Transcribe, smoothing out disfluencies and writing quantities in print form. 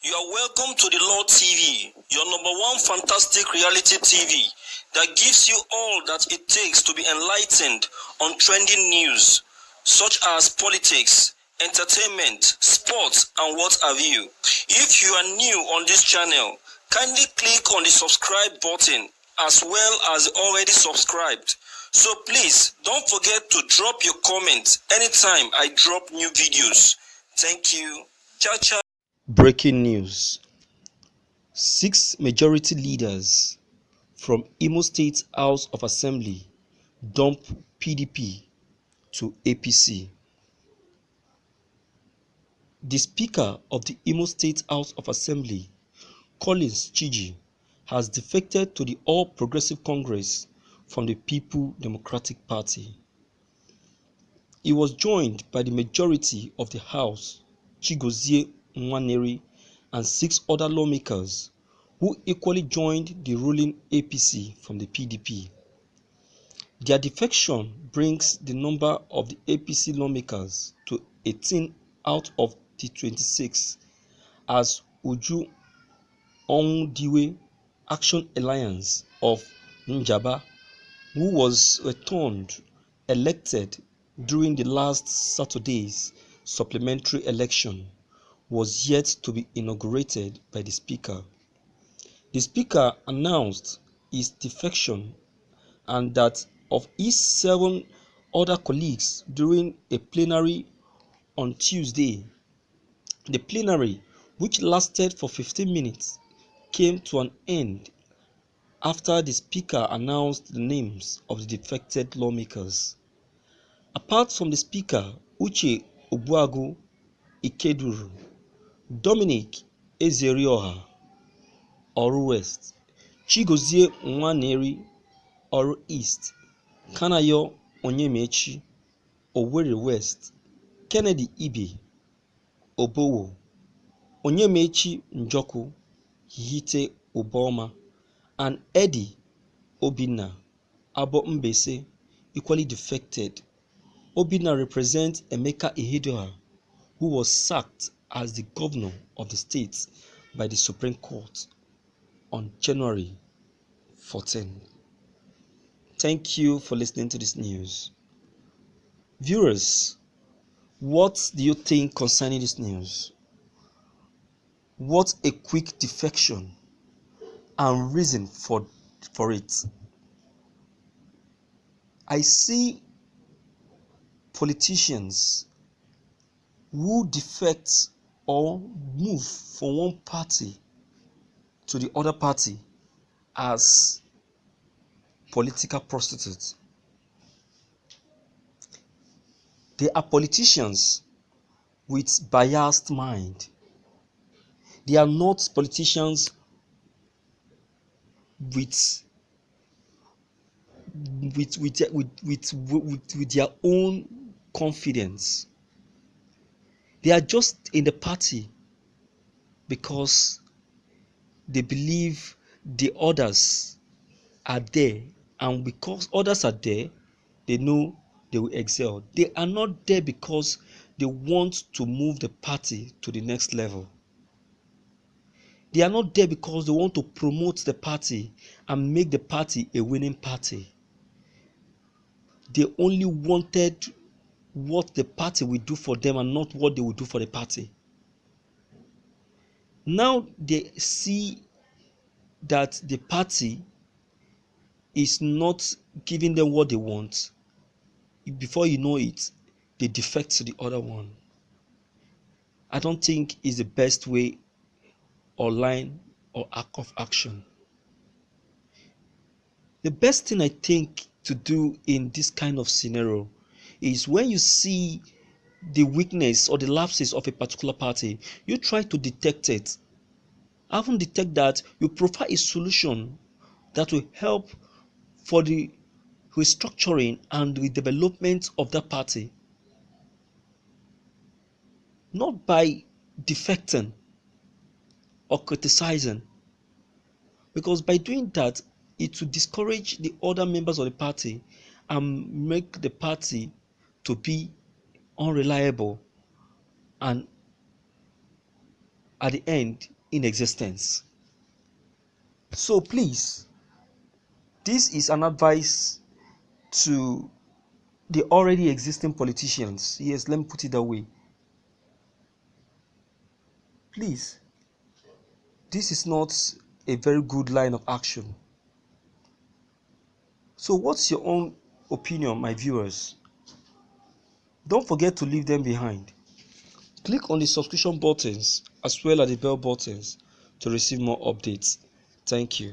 You are welcome to the Lord TV, your number one fantastic reality TV that gives you all that it takes to be enlightened on trending news such as politics, entertainment, sports, and what have you. If you are new on this channel, kindly click on the subscribe button as well as already subscribed. So please don't forget to drop your comments anytime I drop new videos. Thank you. Ciao, ciao. Breaking news. 6 majority leaders from Imo State House of Assembly dump PDP to APC. The Speaker of the Imo State House of Assembly, Collins Chiji, has defected to the All Progressive Congress from the People Democratic Party. He was joined by the majority of the House, Chigozie Nwaneri, and 6 other lawmakers who equally joined the ruling APC from the PDP. Their defection brings the number of the APC lawmakers to 18 out of the 26, as Uju Ondiwe Action Alliance of Njaba, who was returned elected during the last Saturday's supplementary election, was yet to be inaugurated by the Speaker. The Speaker announced his defection and that of his 7 other colleagues during a plenary on Tuesday. The plenary, which lasted for 15 minutes, came to an end after the Speaker announced the names of the defected lawmakers. Apart from the Speaker, Uche Ogbuagu Ikeduru, Dominic Ezerioha, Oru West, Chigozie Nwaneri, Oru East, Kanayo Onyemechi, Owerri West, Kennedy Ibe, Obowo, Onyemechi Njoku, Hite Oboma, and Eddie Obinna Abo Mbese equally defected. Obinna represents Emeka Ihedioha, who was sacked as the governor of the state by the Supreme Court on January 14. Thank you for listening to this news. Viewers, what do you think concerning this news? What a quick defection and reason for it. I see politicians who defect or move from one party to the other party as political prostitutes. They are politicians with biased mind. They are not politicians with their own confidence. They are just in the party because they believe the others are there, and because others are there, they know they will excel. They are not there because they want to move the party to the next level. They are not there because they want to promote the party and make the party a winning party. They only wanted what the party will do for them and not what they will do for the party. Now they see that the party is not giving them what they want. Before you know it, they defect to the other one. I don't think it's the best way or line or arc of action. The best thing I think to do in this kind of scenario is when you see the weakness or the lapses of a particular party, you try to detect it. Having detected that, you provide a solution that will help for the restructuring and the development of that party. Not by defecting or criticizing, because by doing that, it will discourage the other members of the party and make the party to be unreliable, and at the end in existence. So please, this is an advice to the already existing politicians. Yes, let me put it that way. Please, this is not a very good line of action. So what's your own opinion, my viewers? Don't forget to leave them behind. Click on the subscription buttons as well as the bell buttons to receive more updates. Thank you.